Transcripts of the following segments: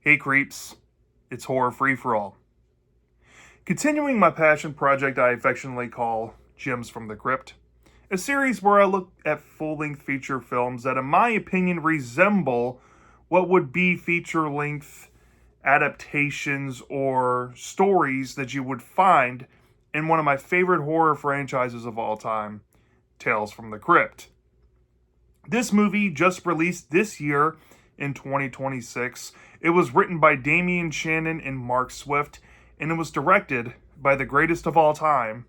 Hey creeps, it's horror free for all. Continuing my passion project I affectionately call Gems from the Crypt, a series where I look at full-length feature films that in my opinion resemble what would be feature-length adaptations or stories that you would find in one of my favorite horror franchises of all time, Tales from the Crypt. This movie just released this year in 2026. It was written by Damian Shannon and Mark Swift, and it was directed by the greatest of all time,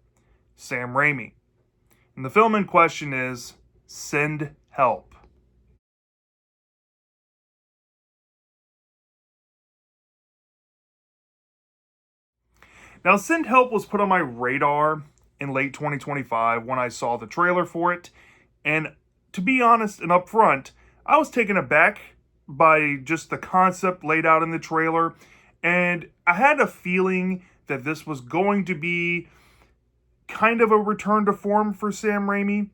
Sam Raimi. And the film in question is Send Help. Now, Send Help was put on my radar in late 2025 when I saw the trailer for it. And to be honest and upfront, I was taken aback by just the concept laid out in the trailer. And I had a feeling that this was going to be kind of a return to form for Sam Raimi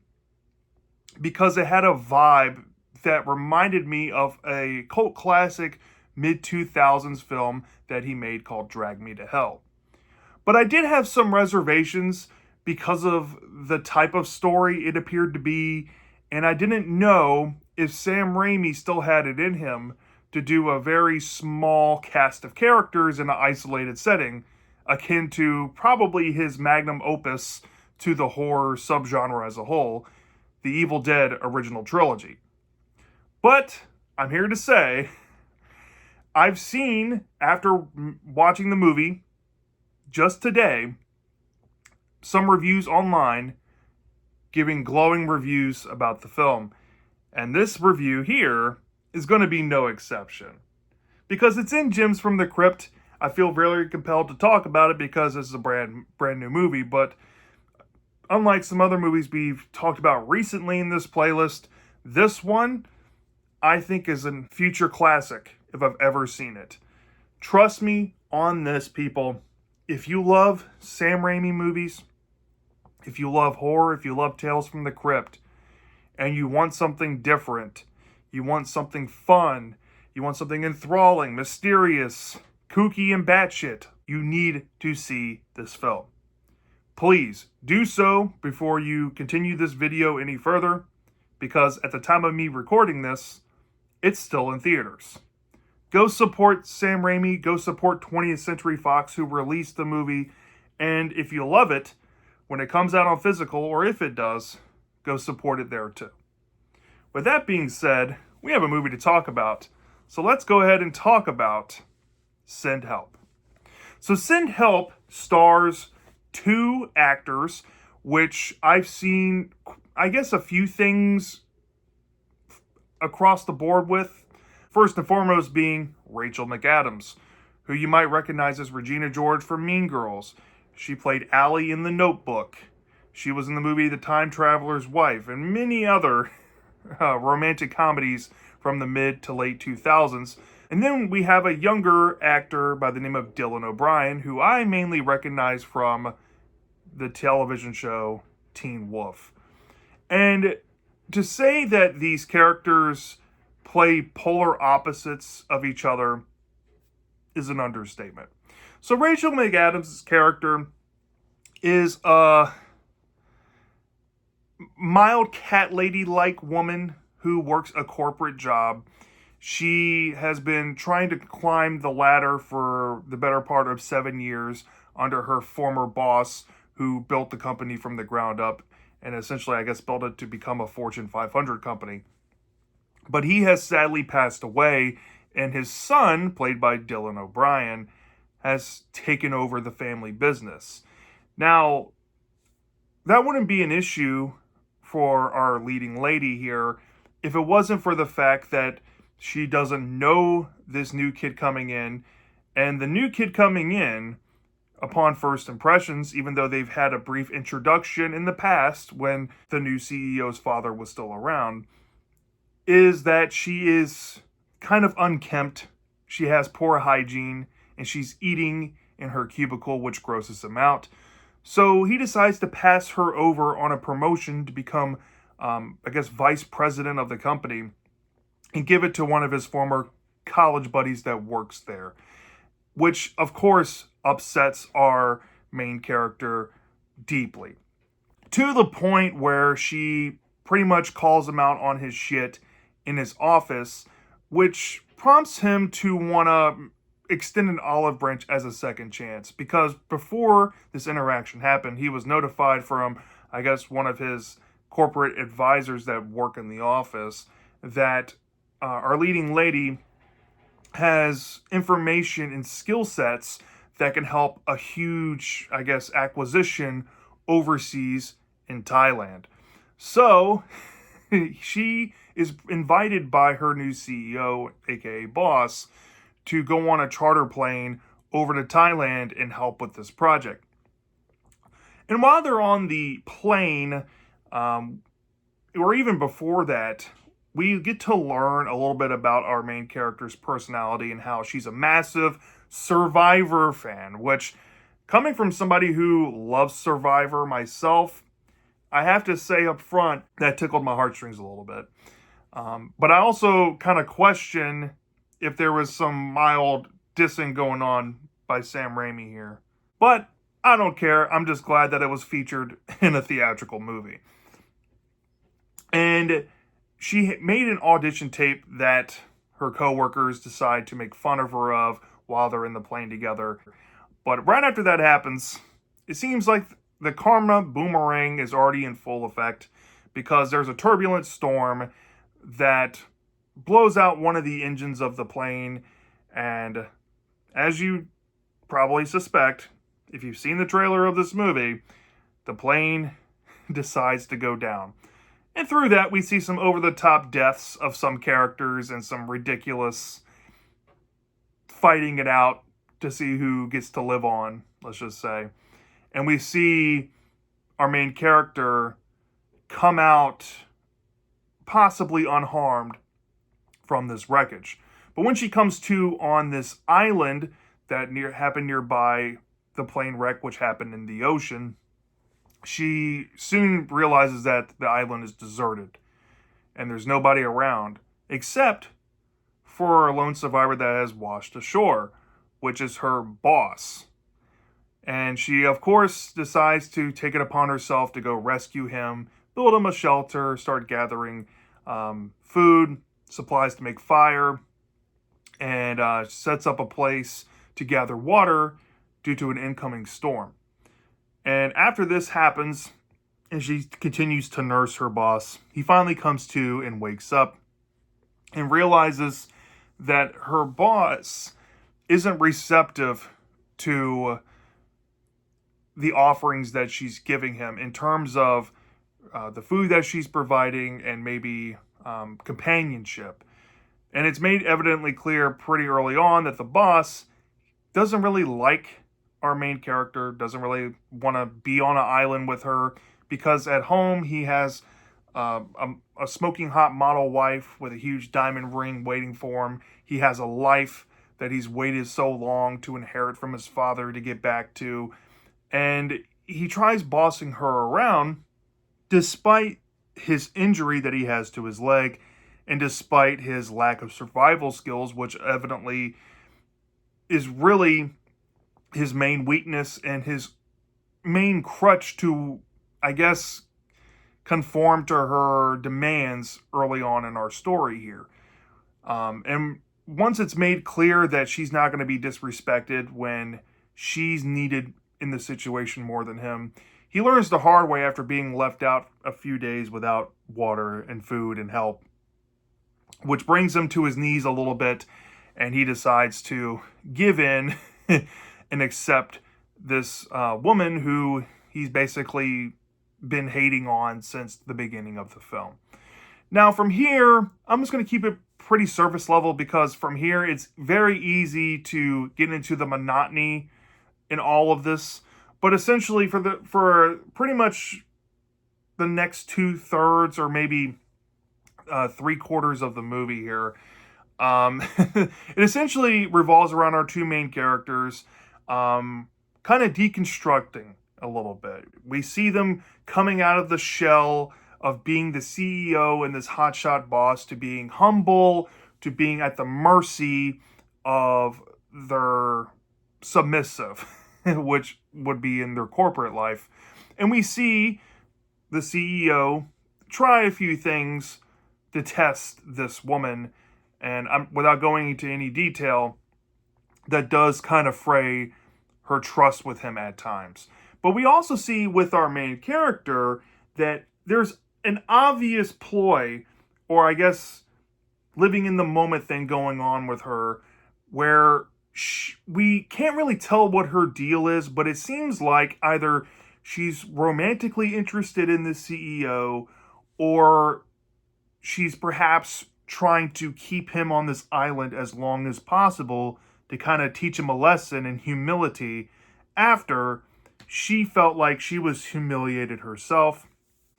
because it had a vibe that reminded me of a cult classic mid 2000s film that he made called Drag Me to Hell. But I did have some reservations because of the type of story it appeared to be, and I didn't know if Sam Raimi still had it in him to do a very small cast of characters in an isolated setting, akin to probably his magnum opus to the horror subgenre as a whole, the Evil Dead original trilogy. But I'm here to say, I've seen, after watching the movie just today, some reviews online giving glowing reviews about the film. And this review here is going to be no exception. Because it's in Gems from the Crypt, I feel very compelled to talk about it because this is a brand new movie. But unlike some other movies we've talked about recently in this playlist, this one I think is a future classic if I've ever seen it. Trust me on this, people. If you love Sam Raimi movies, if you love horror, if you love Tales from the Crypt, and you want something different, you want something fun, you want something enthralling, mysterious, kooky, and batshit, you need to see this film. Please do so before you continue this video any further, because at the time of me recording this, it's still in theaters. Go support Sam Raimi, go support 20th Century Fox who released the movie, and if you love it, when it comes out on physical, or if it does, go support it there too. With that being said, we have a movie to talk about, so let's go ahead and talk about Send Help. So Send Help stars two actors, which I've seen, I guess, a few things across the board with. First and foremost being Rachel McAdams, who you might recognize as Regina George from Mean Girls. She played Allie in The Notebook. She was in the movie The Time Traveler's Wife and many other romantic comedies from the mid to late 2000s. And then we have a younger actor by the name of Dylan O'Brien, who I mainly recognize from the television show Teen Wolf. And to say that these characters play polar opposites of each other is an understatement. So Rachel McAdams' character is a mild cat lady-like woman who works a corporate job. She has been trying to climb the ladder for the better part of 7 years under her former boss, who built the company from the ground up and essentially, I guess, built it to become a Fortune 500 company. But he has sadly passed away, and his son, played by Dylan O'Brien, has taken over the family business. Now, that wouldn't be an issue for our leading lady here if it wasn't for the fact that she doesn't know this new kid coming in, and the new kid coming in, upon first impressions, even though they've had a brief introduction in the past when the new CEO's father was still around, is that she is kind of unkempt, she has poor hygiene, and she's eating in her cubicle, which grosses him out. So he decides to pass her over on a promotion to become, vice president of the company and give it to one of his former college buddies that works there, which of course upsets our main character deeply, to the point where she pretty much calls him out on his shit in his office, which prompts him to want to extend an olive branch as a second chance. Because before this interaction happened, he was notified from, I guess, one of his corporate advisors that work in the office that our leading lady has information and skill sets that can help a huge, I guess, acquisition overseas in Thailand. So she is invited by her new CEO, aka boss, to go on a charter plane over to Thailand and help with this project. And while they're on the plane, or even before that, we get to learn a little bit about our main character's personality and how she's a massive Survivor fan, which, coming from somebody who loves Survivor myself, I have to say up front, that tickled my heartstrings a little bit. But I also kind of question if there was some mild dissing going on by Sam Raimi here. But I don't care. I'm just glad that it was featured in a theatrical movie. And she made an audition tape that her coworkers decide to make fun of her of while they're in the plane together. But right after that happens, it seems like the karma boomerang is already in full effect, because there's a turbulent storm that blows out one of the engines of the plane. And as you probably suspect, if you've seen the trailer of this movie, the plane decides to go down. And through that, we see some over-the-top deaths of some characters and some ridiculous fighting it out to see who gets to live on, let's just say. And we see our main character come out possibly unharmed from this wreckage. But when she comes to on this island that happened nearby the plane wreck, which happened in the ocean, she soon realizes that the island is deserted and there's nobody around except for a lone survivor that has washed ashore, which is her boss. And she, of course, decides to take it upon herself to go rescue him, build him a shelter, start gathering food, supplies to make fire, and sets up a place to gather water due to an incoming storm. And after this happens, and she continues to nurse her boss, he finally comes to and wakes up and realizes that her boss isn't receptive to the offerings that she's giving him in terms of the food that she's providing and maybe companionship. And it's made evidently clear pretty early on that the boss doesn't really like our main character, doesn't really want to be on an island with her, because at home he has a smoking hot model wife with a huge diamond ring waiting for him. He has a life that he's waited so long to inherit from his father to get back to. And he tries bossing her around despite his injury that he has to his leg and despite his lack of survival skills, which evidently is really his main weakness and his main crutch to, I guess, conform to her demands early on in our story here. And once it's made clear that she's not going to be disrespected when she's needed in the situation more than him, he learns the hard way after being left out a few days without water and food and help, which brings him to his knees a little bit, and he decides to give in and accept this woman who he's basically been hating on since the beginning of the film. Now, from here, I'm just going to keep it pretty surface level, because from here, it's very easy to get into the monotony in all of this. But essentially, for pretty much the next 2/3 or maybe 3/4 of the movie here, it essentially revolves around our two main characters, kind of deconstructing a little bit. We see them coming out of the shell of being the CEO and this hotshot boss to being humble, to being at the mercy of their submissive, which would be in their corporate life. And we see the CEO try a few things to test this woman, and without going into any detail, that does kind of fray her trust with him at times. But we also see with our main character that there's an obvious ploy, or I guess living in the moment thing going on with her, where we can't really tell what her deal is, but it seems like either she's romantically interested in the CEO, or she's perhaps trying to keep him on this island as long as possible to kind of teach him a lesson in humility after she felt like she was humiliated herself.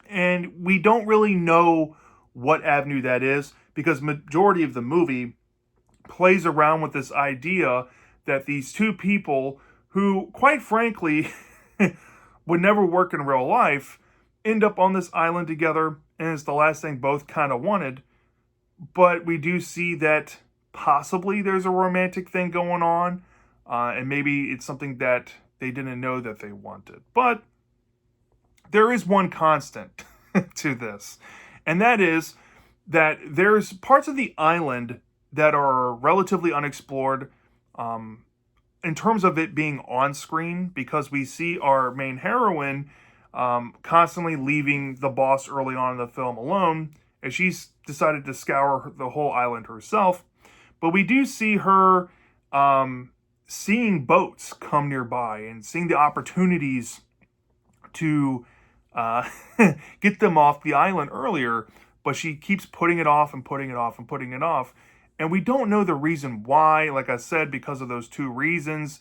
And we don't really know what avenue that is, because majority of the movie plays around with this idea that these two people who, quite frankly, would never work in real life, end up on this island together, and it's the last thing both kind of wanted. But we do see that possibly there's a romantic thing going on, and maybe it's something that they didn't know that they wanted. But there is one constant to this, and that is that there's parts of the island that are relatively unexplored, in terms of it being on screen, because we see our main heroine constantly leaving the boss early on in the film alone, as she's decided to scour the whole island herself. But we do see her seeing boats come nearby and seeing the opportunities to get them off the island earlier, but she keeps putting it off and putting it off and putting it off. And we don't know the reason why. Like I said, because of those two reasons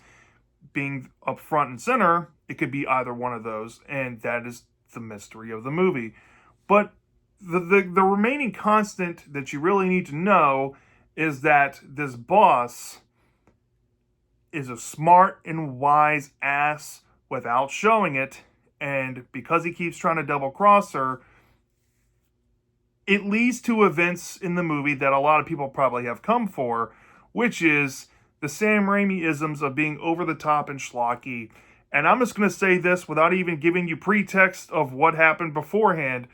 being up front and center, it could be either one of those, and that is the mystery of the movie. But the remaining constant that you really need to know is that this boss is a smart and wise ass without showing it, and because he keeps trying to double cross her, it leads to events in the movie that a lot of people probably have come for, which is the Sam Raimi isms of being over the top and schlocky. And I'm just going to say this without even giving you pretext of what happened beforehand.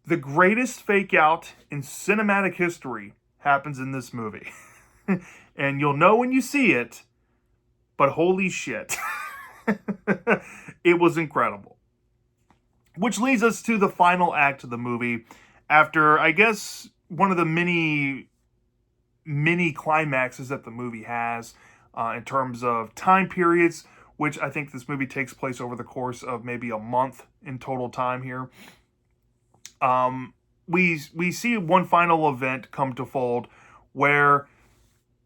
The greatest fake out in cinematic history happens in this movie. And you'll know when you see it, but holy shit. It was incredible. Which leads us to the final act of the movie, after, I guess, one of the many climaxes that the movie has, in terms of time periods, which I think this movie takes place over the course of maybe a month in total time here. We see one final event come to fold, where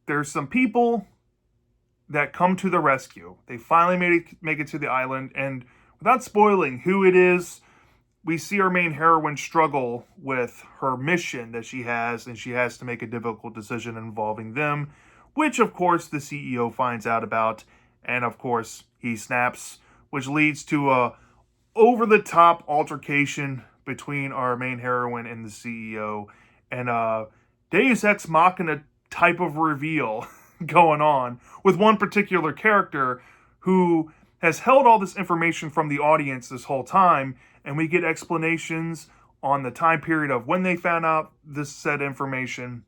there's some people that come to the rescue. They finally make it to the island, and without spoiling who it is, we see our main heroine struggle with her mission that she has, and she has to make a difficult decision involving them, which of course the CEO finds out about, and of course he snaps, which leads to a over-the-top altercation between our main heroine and the CEO, and a Deus Ex Machina type of reveal going on with one particular character who has held all this information from the audience this whole time, and we get explanations on the time period of when they found out this said information,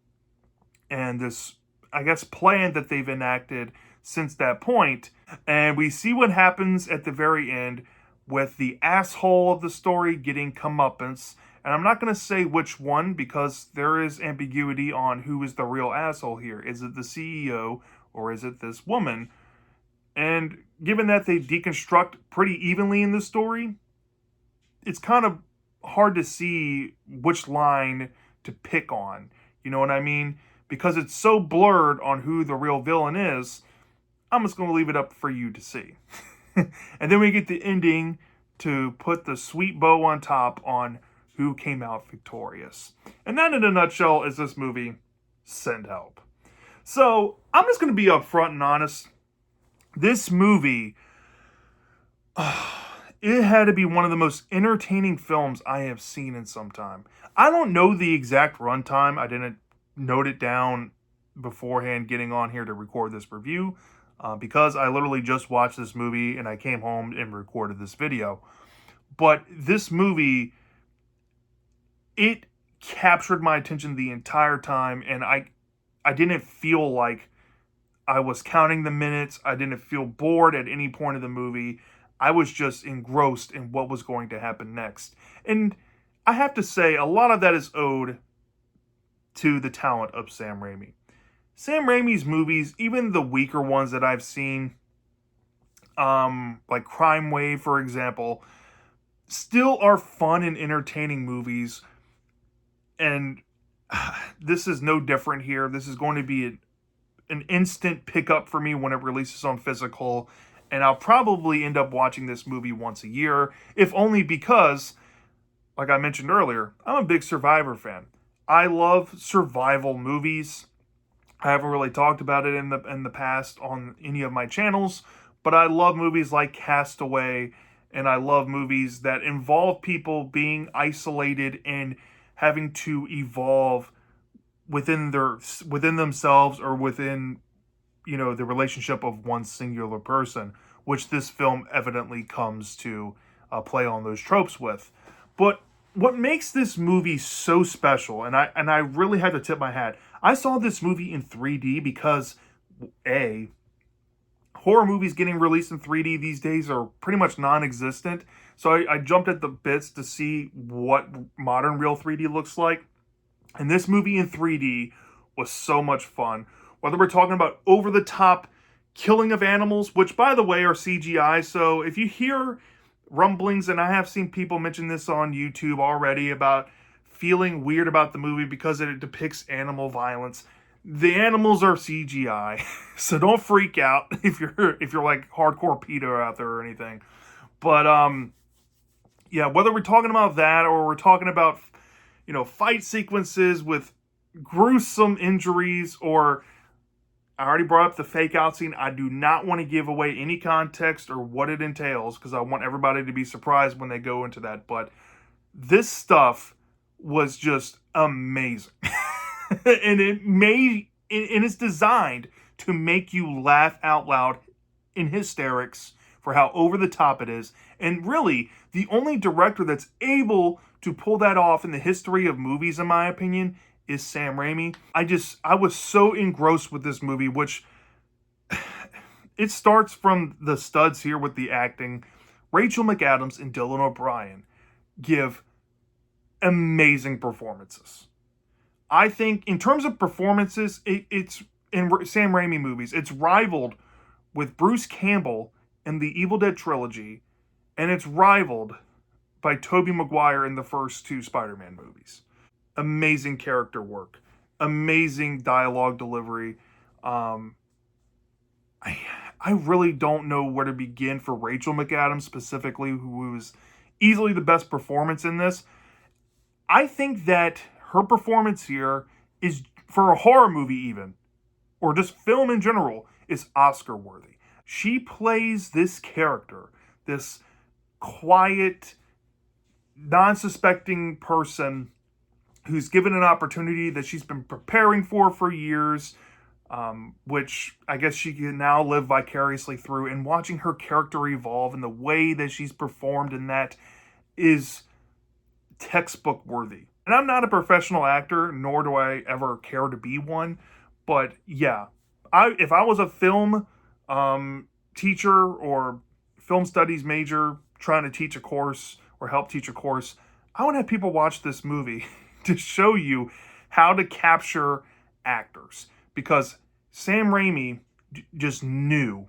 and this, I guess, plan that they've enacted since that point. And we see what happens at the very end with the asshole of the story getting comeuppance. And I'm not going to say which one, because there is ambiguity on who is the real asshole here. Is it the CEO, or is it this woman? And given that they deconstruct pretty evenly in this story, it's kind of hard to see which line to pick on. You know what I mean? Because it's so blurred on who the real villain is, I'm just going to leave it up for you to see. And then we get the ending to put the sweet bow on top on who came out victorious. And that, in a nutshell, is this movie, Send Help. So, I'm just going to be upfront and honest. This movie, it had to be one of the most entertaining films I have seen in some time. I don't know the exact runtime. I didn't note it down beforehand getting on here to record this review because I literally just watched this movie and I came home and recorded this video. But this movie, it captured my attention the entire time, and I didn't feel like I was counting the minutes. I didn't feel bored at any point of the movie. I was just engrossed in what was going to happen next. And I have to say, a lot of that is owed to the talent of Sam Raimi. Sam Raimi's movies, even the weaker ones that I've seen, like Crime Wave, for example, still are fun and entertaining movies. And this is no different here. This is going to be an instant pickup for me when it releases on physical. And I'll probably end up watching this movie once a year, if only because, like I mentioned earlier, I'm a big Survivor fan. I love survival movies. I haven't really talked about it in the past on any of my channels, but I love movies like Castaway, and I love movies that involve people being isolated and having to evolve within themselves or within, you know, the relationship of one singular person, which this film evidently comes to play on those tropes with. But what makes this movie so special, and I really had to tip my hat. I saw this movie in 3D because horror movies getting released in 3D these days are pretty much non-existent. So I jumped at the bits to see what modern real 3D looks like. And this movie in 3D was so much fun. Whether we're talking about over-the-top killing of animals, which, by the way, are CGI. So if you hear rumblings, and I have seen people mention this on YouTube already about feeling weird about the movie because it depicts animal violence, the animals are CGI. So don't freak out if you're like hardcore Peter out there or anything. But yeah, whether we're talking about that or we're talking about, you know, fight sequences with gruesome injuries, or I already brought up the fake out scene. I do not want to give away any context or what it entails because I want everybody to be surprised when they go into that. But this stuff was just amazing. And it's designed to make you laugh out loud in hysterics for how over the top it is. And really, the only director that's able to pull that off in the history of movies, in my opinion, is Sam Raimi. I was so engrossed with this movie, which it starts from the studs here with the acting. Rachel McAdams and Dylan O'Brien give amazing performances. I think in terms of performances, it's in Sam Raimi movies, it's rivaled with Bruce Campbell in the Evil Dead trilogy, and it's rivaled by Tobey Maguire in the first two Spider-Man movies. Amazing character work, amazing dialogue delivery. I really don't know where to begin for Rachel McAdams specifically, who was easily the best performance in this. I think that her performance here is, for a horror movie even, or just film in general, is Oscar worthy. She plays this character, this quiet, non-suspecting person who's given an opportunity that she's been preparing for years, which I guess she can now live vicariously through. And watching her character evolve and the way that she's performed in that is textbook worthy. And I'm not a professional actor, nor do I ever care to be one. But yeah, if I was a film teacher or film studies major trying to teach a course or help teach a course, I would have people watch this movie to show you how to capture actors, because Sam Raimi just knew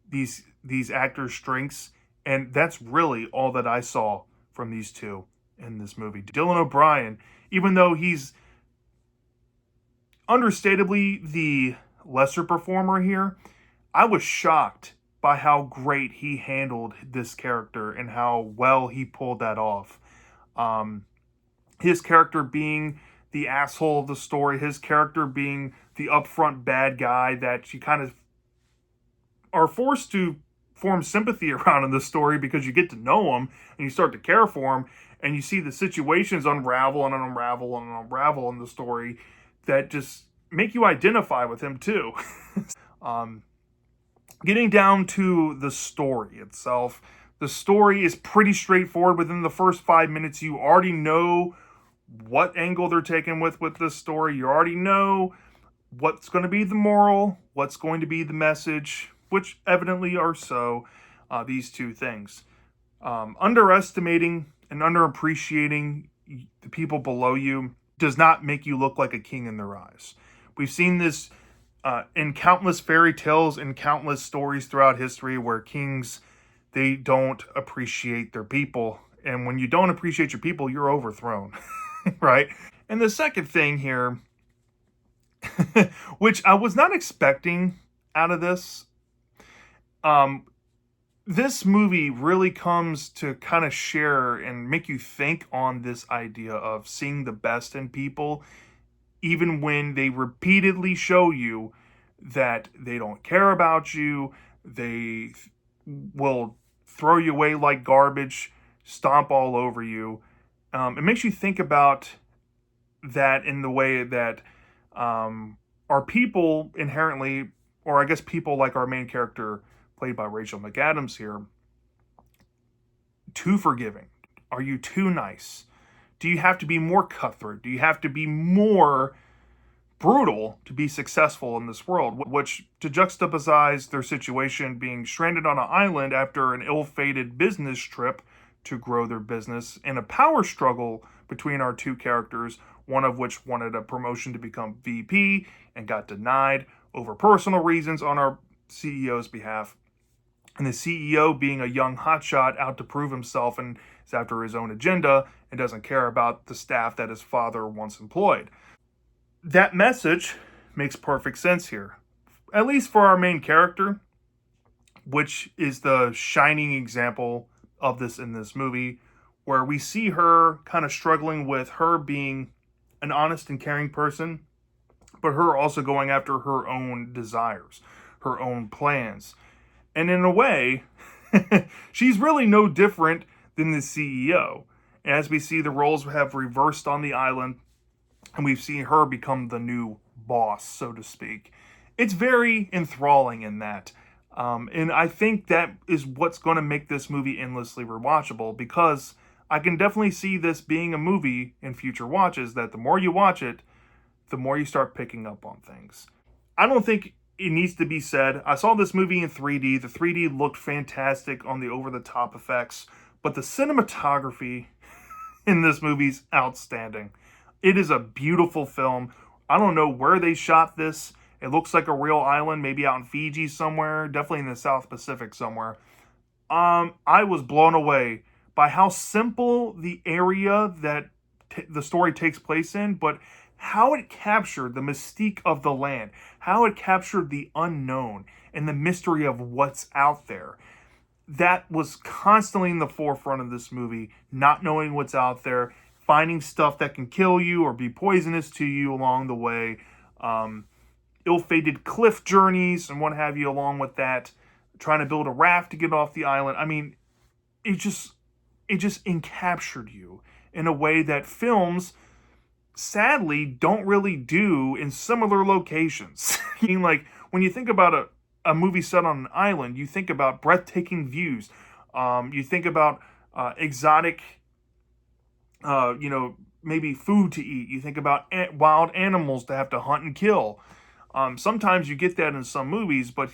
these actors' strengths, and that's really all that I saw from these two in this movie. Dylan O'Brien, even though he's understatably the lesser performer here, I was shocked by how great he handled this character and how well he pulled that off. His character being the asshole of the story, his character being the upfront bad guy that you kind of are forced to form sympathy around in this story because you get to know him and you start to care for him and you see the situations unravel and unravel and unravel in the story. that just make you identify with him too. Getting down to the story itself, the story is pretty straightforward. Within the first 5 minutes, you already know what angle they're taking with this story. You already know what's going to be the moral, what's going to be the message, which evidently are so, these two things. Underestimating and underappreciating the people below you does not make you look like a king in their eyes. We've seen this in countless fairy tales and countless stories throughout history where kings, they don't appreciate their people. And when you don't appreciate your people, you're overthrown, right? And the second thing here, which I was not expecting out of this, this movie really comes to kind of share and make you think on this idea of seeing the best in people, even when they repeatedly show you that they don't care about you, they will throw you away like garbage, stomp all over you. It makes you think about that in the way that our people inherently, or I guess people like our main character, played by Rachel McAdams here, too forgiving? Are you too nice? Do you have to be more cutthroat? Do you have to be more brutal to be successful in this world? Which, to juxtapose their situation being stranded on an island after an ill-fated business trip to grow their business, and a power struggle between our two characters, one of which wanted a promotion to become VP and got denied over personal reasons on our CEO's behalf. And the CEO being a young hotshot out to prove himself and is after his own agenda and doesn't care about the staff that his father once employed. That message makes perfect sense here, at least for our main character, which is the shining example of this in this movie, where we see her kind of struggling with her being an honest and caring person, but her also going after her own desires, her own plans. And in a way, she's really no different than the CEO. As we see, the roles have reversed on the island, and we've seen her become the new boss, so to speak. It's very enthralling in that. And I think that is what's going to make this movie endlessly rewatchable, because I can definitely see this being a movie in future watches that the more you watch it, the more you start picking up on things. I don't think it needs to be said, I saw this movie in 3D. The 3D looked fantastic on the over-the-top effects, but the cinematography in this movie's outstanding. It is a beautiful film. I don't know where they shot this. It looks like a real island, maybe out in Fiji somewhere, definitely in the South Pacific somewhere. I was blown away by how simple the area that the story takes place in, but how it captured the mystique of the land, how it captured the unknown and the mystery of what's out there. That was constantly in the forefront of this movie, not knowing what's out there, finding stuff that can kill you or be poisonous to you along the way, ill-fated cliff journeys and what have you along with that, trying to build a raft to get off the island. I mean, it just encaptured you in a way that films sadly don't really do in similar locations. I mean, like, when you think about a movie set on an island, you think about breathtaking views. You think about exotic, maybe food to eat. You think about wild animals to have to hunt and kill. Sometimes you get that in some movies, but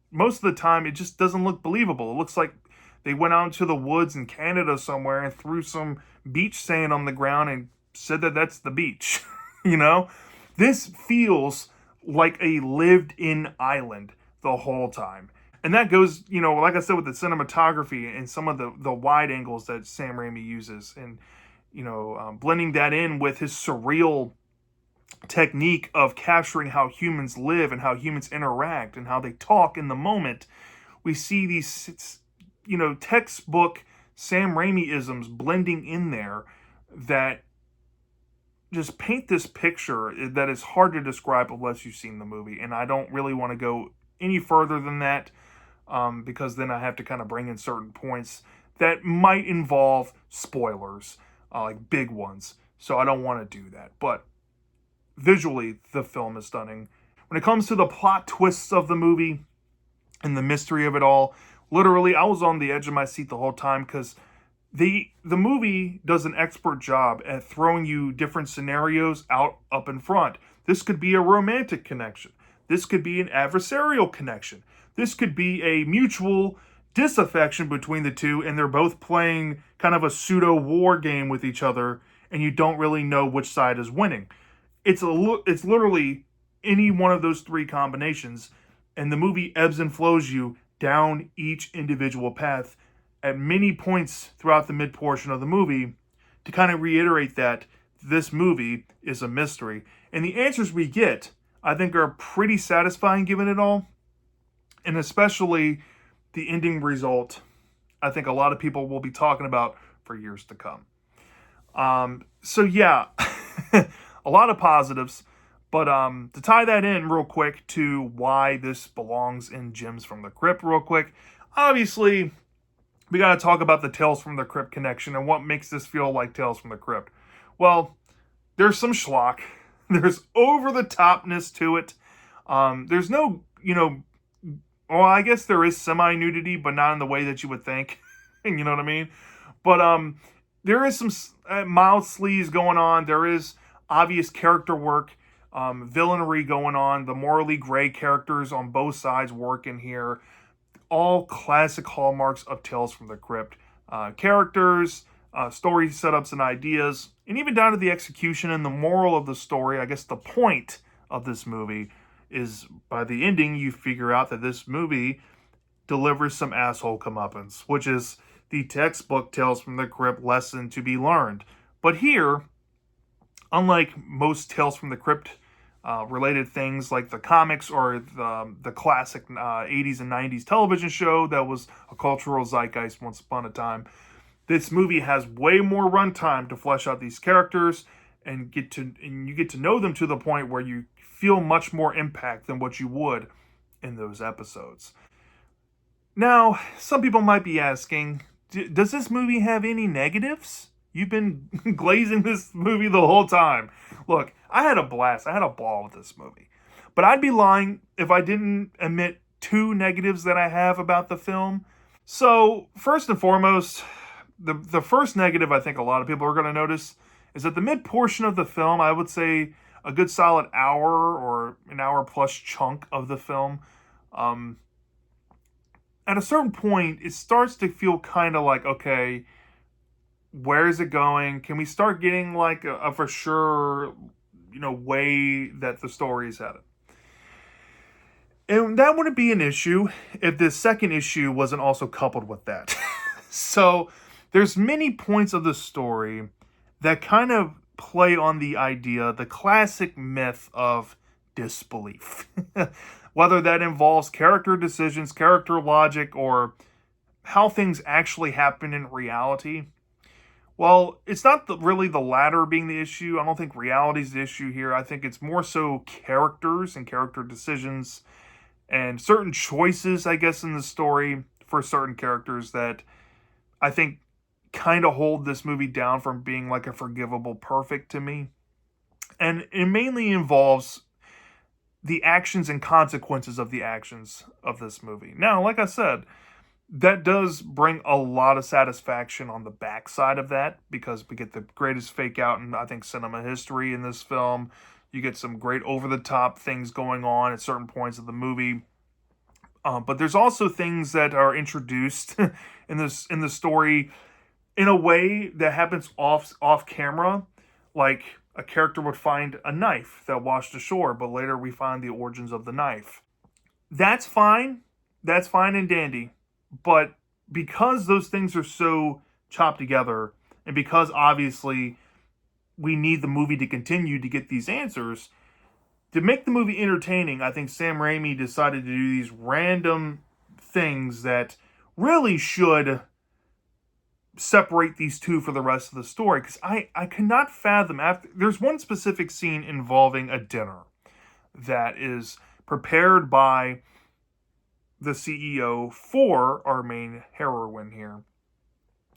most of the time it just doesn't look believable. It looks like they went out into the woods in Canada somewhere and threw some beach sand on the ground and said that that's the beach. This feels like a lived-in island the whole time. And that goes, like I said, with the cinematography and some of the wide angles that Sam Raimi uses, and blending that in with his surreal technique of capturing how humans live and how humans interact and how they talk in the moment. We see these, textbook Sam Raimi-isms blending in there that just paint this picture that is hard to describe unless you've seen the movie. And I don't really want to go any further than that, because then I have to kind of bring in certain points that might involve spoilers, like big ones. So I don't want to do that. But visually, the film is stunning. When it comes to the plot twists of the movie and the mystery of it all, literally, I was on the edge of my seat the whole time because the movie does an expert job at throwing you different scenarios out up in front. This could be a romantic connection. This could be an adversarial connection. This could be a mutual disaffection between the two, and they're both playing kind of a pseudo war game with each other, and you don't really know which side is winning. It's literally any one of those three combinations, and the movie ebbs and flows you down each individual path at many points throughout the mid portion of the movie to kind of reiterate that this movie is a mystery. And the answers we get, I think, are pretty satisfying given it all. And especially the ending result, I think a lot of people will be talking about for years to come. So yeah, a lot of positives. But to tie that in real quick to why this belongs in Gems from the Crypt real quick, obviously we got to talk about the Tales from the Crypt connection and what makes this feel like Tales from the Crypt. Well, there's some schlock. There's over-the-topness to it. There's no, well, I guess there is semi-nudity, but not in the way that you would think. You know what I mean? But there is some mild sleaze going on. There is obvious character work, villainy going on. The morally gray characters on both sides work in here. All classic hallmarks of Tales from the Crypt. Characters, story setups and ideas, and even down to the execution and the moral of the story. I guess the point of this movie is by the ending, you figure out that this movie delivers some asshole comeuppance, which is the textbook Tales from the Crypt lesson to be learned. But here, unlike most Tales from the Crypt related things like the comics or the classic 80s and 90s television show that was a cultural zeitgeist once upon a time, this movie has way more runtime to flesh out these characters and you get to know them to the point where you feel much more impact than what you would in those episodes. Now, some people might be asking, does this movie have any negatives? You've been glazing this movie the whole time. Look, I had a blast. I had a ball with this movie. But I'd be lying if I didn't admit two negatives that I have about the film. So, first and foremost, the first negative I think a lot of people are going to notice is that the mid portion of the film, I would say a good solid hour or an hour plus chunk of the film, at a certain point, it starts to feel kind of like, okay, where is it going? Can we start getting like a for sure, way that the story is headed? And that wouldn't be an issue if the second issue wasn't also coupled with that. So there's many points of the story that kind of play on the idea, the classic myth of disbelief. Whether that involves character decisions, character logic, or how things actually happen in reality. Well, it's not really the latter being the issue. I don't think reality's the issue here. I think it's more so characters and character decisions and certain choices, I guess, in the story for certain characters that I think kind of hold this movie down from being like a forgivable perfect to me. And it mainly involves the actions and consequences of the actions of this movie. Now, like I said, that does bring a lot of satisfaction on the backside of that because we get the greatest fake out in, I think, cinema history in this film. You get some great over-the-top things going on at certain points of the movie. But there's also things that are introduced in the story in a way that happens off camera, like a character would find a knife that washed ashore, but later we find the origins of the knife. That's fine. That's fine and dandy. But because those things are so chopped together, and because obviously we need the movie to continue to get these answers, to make the movie entertaining, I think Sam Raimi decided to do these random things that really should separate these two for the rest of the story. Because I cannot fathom, there's one specific scene involving a dinner that is prepared by the CEO for our main heroine here.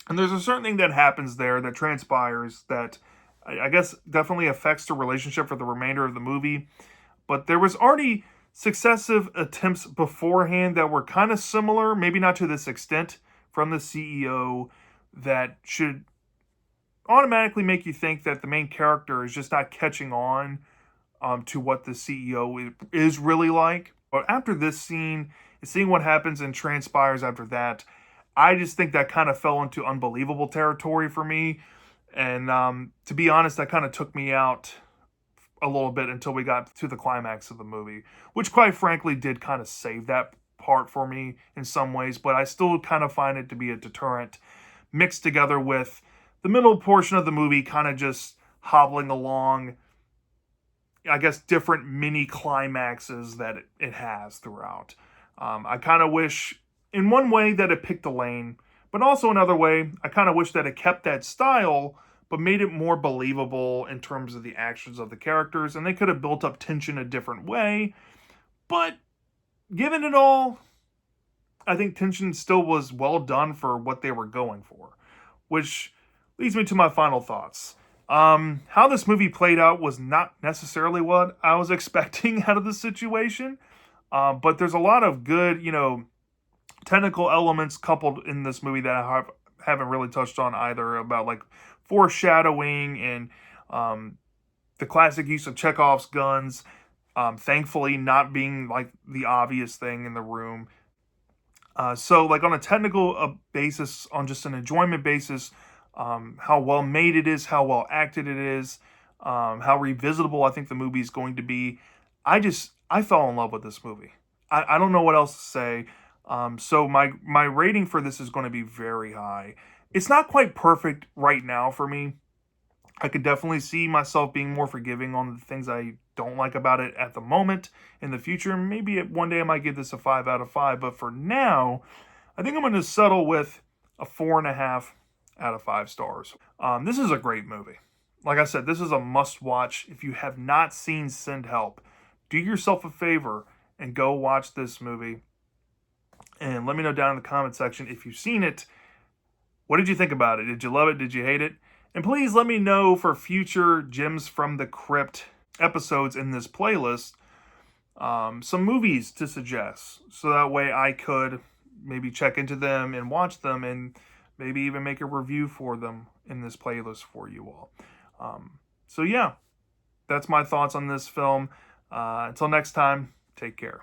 And there's a certain thing that happens there that transpires that I guess definitely affects the relationship for the remainder of the movie. But there was already successive attempts beforehand that were kind of similar, maybe not to this extent, from the CEO that should automatically make you think that the main character is just not catching on to what the CEO is really like. But after this scene, seeing what happens and transpires after that, I just think that kind of fell into unbelievable territory for me. And to be honest, that kind of took me out a little bit until we got to the climax of the movie, which quite frankly did kind of save that part for me in some ways, but I still kind of find it to be a deterrent mixed together with the middle portion of the movie kind of just hobbling along, I guess, different mini climaxes that it has throughout. I kind of wish, in one way, that it picked a lane, but also another way, I kind of wish that it kept that style, but made it more believable in terms of the actions of the characters, and they could have built up tension a different way. But given it all, I think tension still was well done for what they were going for, which leads me to my final thoughts. How this movie played out was not necessarily what I was expecting out of the situation, but there's a lot of good, technical elements coupled in this movie that haven't really touched on either, about like foreshadowing and the classic use of Chekhov's guns, thankfully not being like the obvious thing in the room. So, like on a technical basis, on just an enjoyment basis, how well made it is, how well acted it is, how revisitable I think the movie is going to be. I fell in love with this movie. I don't know what else to say. So my rating for this is going to be very high. It's not quite perfect right now for me. I could definitely see myself being more forgiving on the things I don't like about it at the moment. In the future, maybe one day I might give this a 5 out of 5. But for now, I think I'm going to settle with a 4.5 out of 5 stars. This is a great movie. Like I said, this is a must watch. If you have not seen Send Help, do yourself a favor and go watch this movie. And let me know down in the comment section if you've seen it. What did you think about it? Did you love it? Did you hate it? And please let me know for future Gems from the Crypt episodes in this playlist, some movies to suggest. So that way I could maybe check into them and watch them and maybe even make a review for them in this playlist for you all. So yeah, that's my thoughts on this film. Until next time, take care.